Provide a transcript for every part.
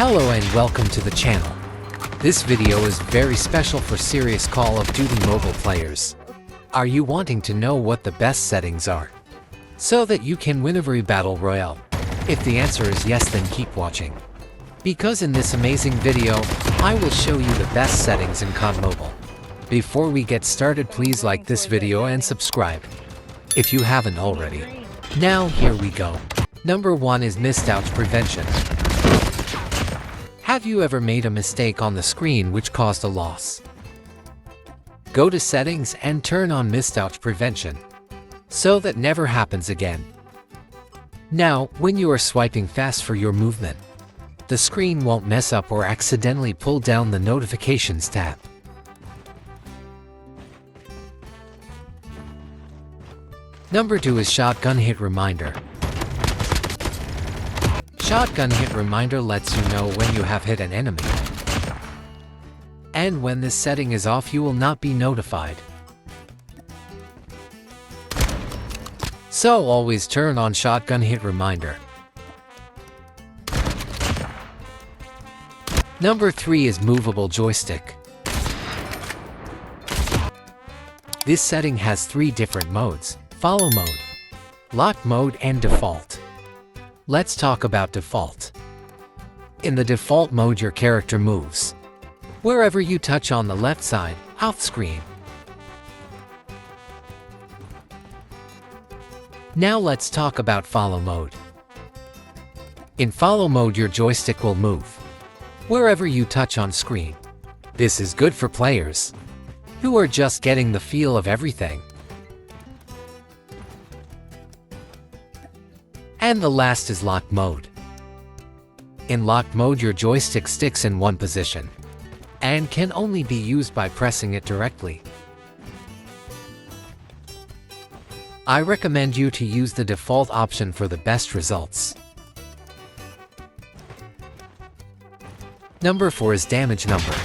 Hello and welcome to the channel. This video is very special for serious Call of Duty mobile players. Are you wanting to know what the best settings are, so that you can win every battle royale? If the answer is yes, then keep watching. Because in this amazing video, I will show you the best settings in COD Mobile. Before we get started, please like this video and subscribe if you haven't already. Now here we go. Number 1 is Mout Prevention. Have you ever made a mistake on the screen which caused a loss? Go to Settings and turn on Mout Prevention, so that never happens again. Now, when you are swiping fast for your movement, the screen won't mess up or accidentally pull down the Notifications tab. Number 2 is Shotgun Hit Reminder. Shotgun Hit Reminder lets you know when you have hit an enemy. And when this setting is off, you will not be notified. So always turn on Shotgun Hit Reminder. Number 3 is Movable Joystick. This setting has 3 different modes: Follow Mode, Lock Mode, and Default. Let's talk about Default. In the default mode, your character moves wherever you touch on the left side, off screen. Now let's talk about Follow Mode. In Follow Mode, your joystick will move wherever you touch on screen. This is good for players who are just getting the feel of everything. And the last is Lock Mode. In Lock Mode, your joystick sticks in one position and can only be used by pressing it directly. I recommend you to use the default option for the best results. Number 4 is Damage Number.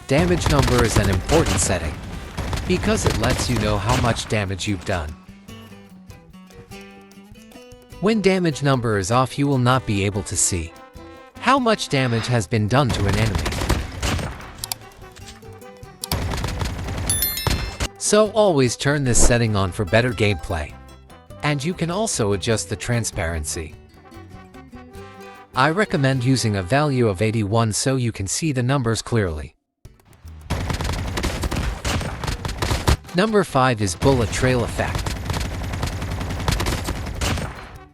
Damage Number is an important setting because it lets you know how much damage you've done. When Damage Number is off, you will not be able to see how much damage has been done to an enemy. So always turn this setting on for better gameplay. And you can also adjust the transparency. I recommend using a value of 81 so you can see the numbers clearly. Number 5 is Bullet Trail Effect.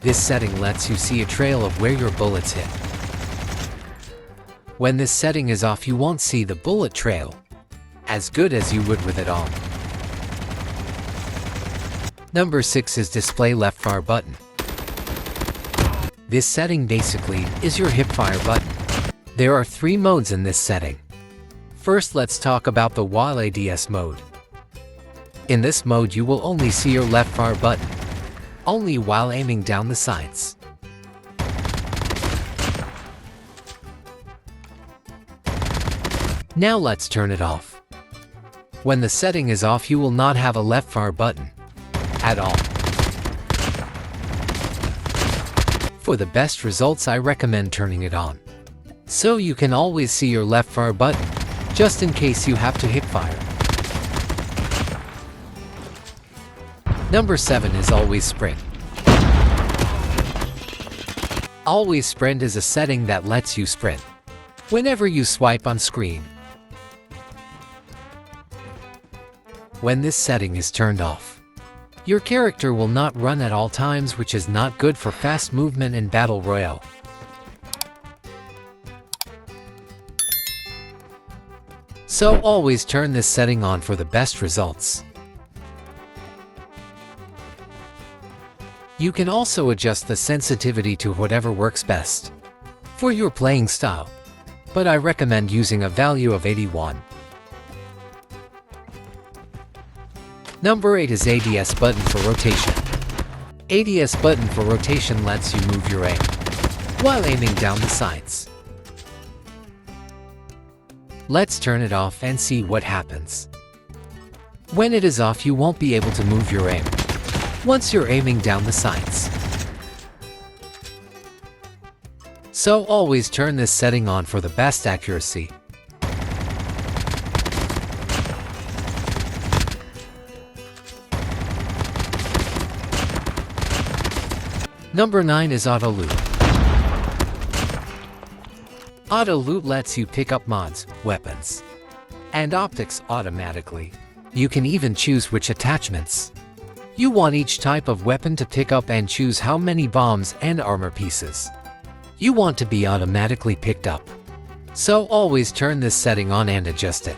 This setting lets you see a trail of where your bullets hit. When this setting is off, you won't see the bullet trail as good as you would with it on. Number 6 is Display Left Fire Button. This setting basically is your hipfire button. There are 3 modes in this setting. First, let's talk about the Royale ADS mode. In this mode, you will only see your left fire button only while aiming down the sights. Now let's turn it off. When the setting is off, you will not have a left fire button at all. For the best results, I recommend turning it on, so you can always see your left fire button, just in case you have to hip fire. Number 7 is Always Sprint. Always Sprint is a setting that lets you sprint whenever you swipe on screen. When this setting is turned off, your character will not run at all times, which is not good for fast movement in Battle Royale. So always turn this setting on for the best results. You can also adjust the sensitivity to whatever works best for your playing style, but I recommend using a value of 81. Number 8 is ADS Button for Rotation. ADS Button for Rotation lets you move your aim while aiming down the sights. Let's turn it off and see what happens. When it is off, you won't be able to move your aim once you're aiming down the sights. So always turn this setting on for the best accuracy. Number 9 is Auto Loot. Auto Loot lets you pick up mods, weapons, and optics automatically. You can even choose which attachments you want each type of weapon to pick up and choose how many bombs and armor pieces you want to be automatically picked up. So always turn this setting on and adjust it.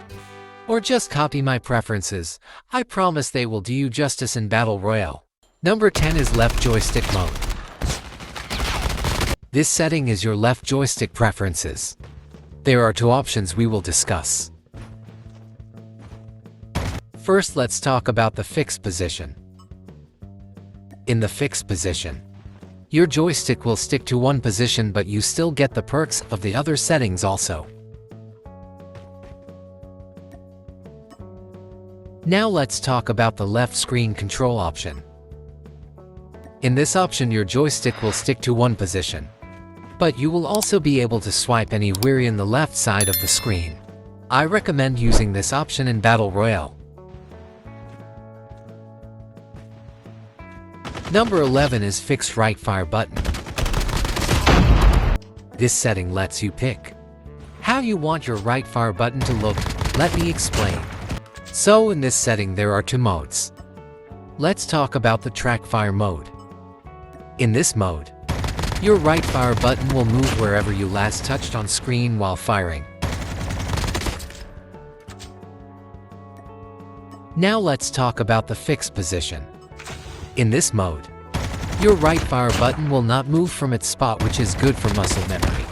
Or just copy my preferences. I promise they will do you justice in Battle Royale. Number 10 is Left Joystick Mode. This setting is your left joystick preferences. There are two options we will discuss. First, let's talk about the fixed position. In the fixed position, your joystick will stick to one position, but you still get the perks of the other settings also. Now let's talk about the left screen control option. In this option, your joystick will stick to one position, but you will also be able to swipe anywhere in the left side of the screen. I recommend using this option in Battle Royale. Number 11 is Fixed Right Fire Button. This setting lets you pick how you want your right fire button to look. Let me explain. So in this setting there are two modes. Let's talk about the track fire mode. In this mode, your right fire button will move wherever you last touched on screen while firing. Now let's talk about the fixed position. In this mode, your right fire button will not move from its spot, which is good for muscle memory.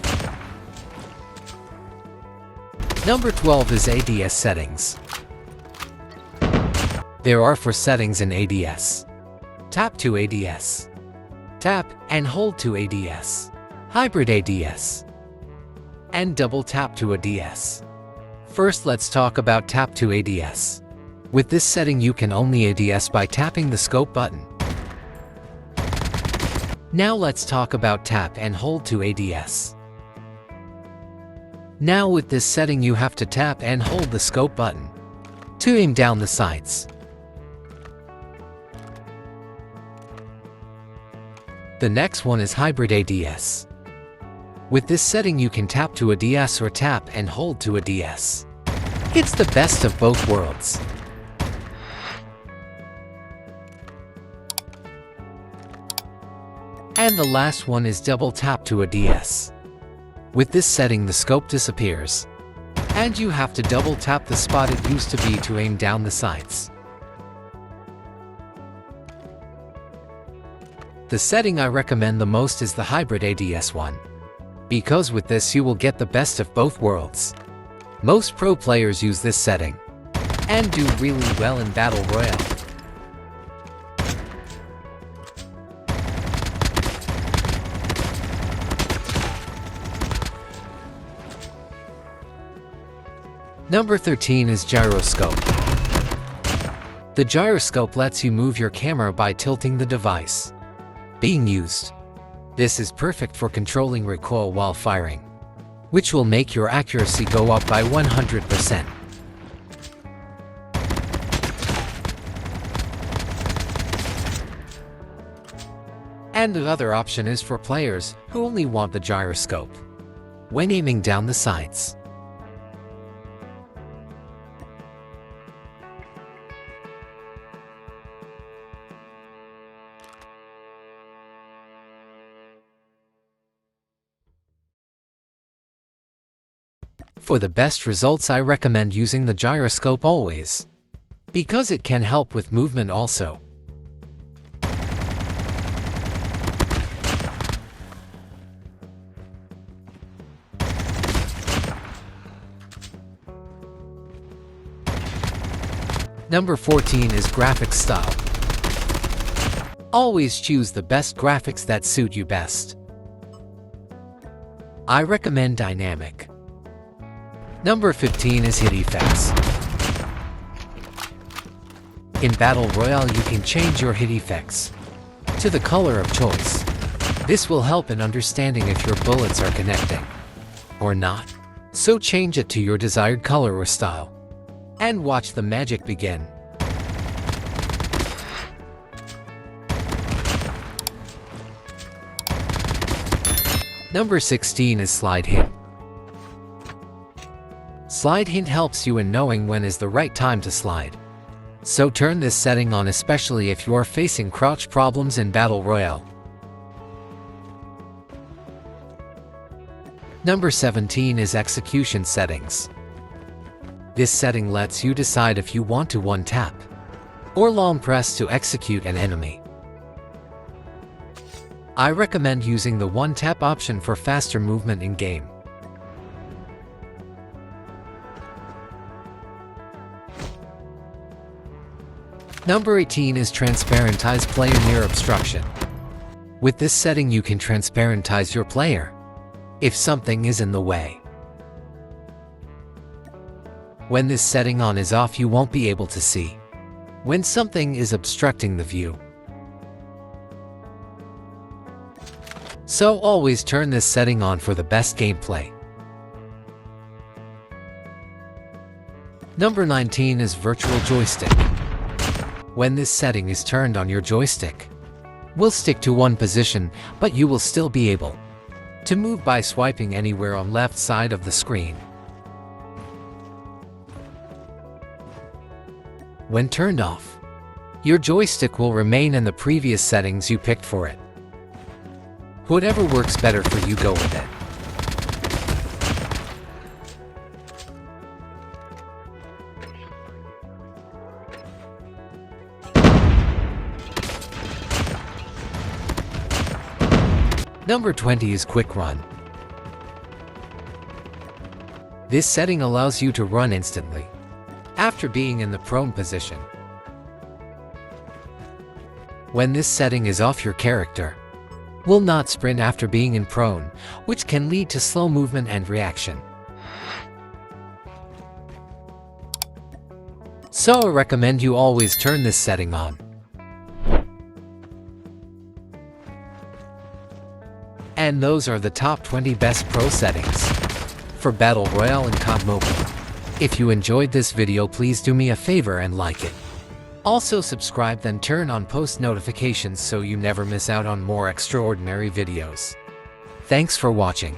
Number 12 is ADS settings. There are 4 settings in ADS. Tap to ADS. Tap and hold to ADS. Hybrid ADS. And double tap to ADS. First, let's talk about tap to ADS. With this setting, you can only ADS by tapping the scope button. Now let's talk about tap and hold to ADS. Now with this setting, you have to tap and hold the scope button to aim down the sights. The next one is Hybrid ADS. With this setting, you can tap to ADS or tap and hold to ADS. It's the best of both worlds. And the last one is double tap to ADS. With this setting, the scope disappears, and you have to double tap the spot it used to be to aim down the sights. The setting I recommend the most is the Hybrid ADS one, because with this you will get the best of both worlds. Most pro players use this setting and do really well in Battle Royale. Number 13 is Gyroscope. The gyroscope lets you move your camera by tilting the device being used. This is perfect for controlling recoil while firing, which will make your accuracy go up by 100%. And the other option is for players who only want the gyroscope when aiming down the sights. For the best results, I recommend using the gyroscope always, because it can help with movement also. Number 14 is Graphics Style. Always choose the best graphics that suit you best. I recommend Dynamic. Number 15 is Hit Effects. In Battle Royale, you can change your hit effects to the color of choice. This will help in understanding if your bullets are connecting or not. So change it to your desired color or style. And watch the magic begin. Number 16 is Slide Hint. Slide Hint helps you in knowing when is the right time to slide. So turn this setting on, especially if you are facing crouch problems in Battle Royale. Number 17 is Execution Settings. This setting lets you decide if you want to one-tap or long press to execute an enemy. I recommend using the one-tap option for faster movement in-game. Number 18 is Transparentize Player Near Obstruction. With this setting you can transparentize your player if something is in the way. When this setting on is off, you won't be able to see when something is obstructing the view. So always turn this setting on for the best gameplay. Number 19 is Virtual Joystick. When this setting is turned on, your joystick will stick to one position, but you will still be able to move by swiping anywhere on left side of the screen. When turned off, your joystick will remain in the previous settings you picked for it. Whatever works better for you, go with it. Number 20 is Quick Run. This setting allows you to run instantly after being in the prone position. When this setting is off, your character will not sprint after being in prone, which can lead to slow movement and reaction. So I recommend you always turn this setting on. And those are the top 20 best pro settings for Battle Royale and COD Mobile. If you enjoyed this video, please do me a favor and like it. Also subscribe, then turn on post notifications so you never miss out on more extraordinary videos. Thanks for watching.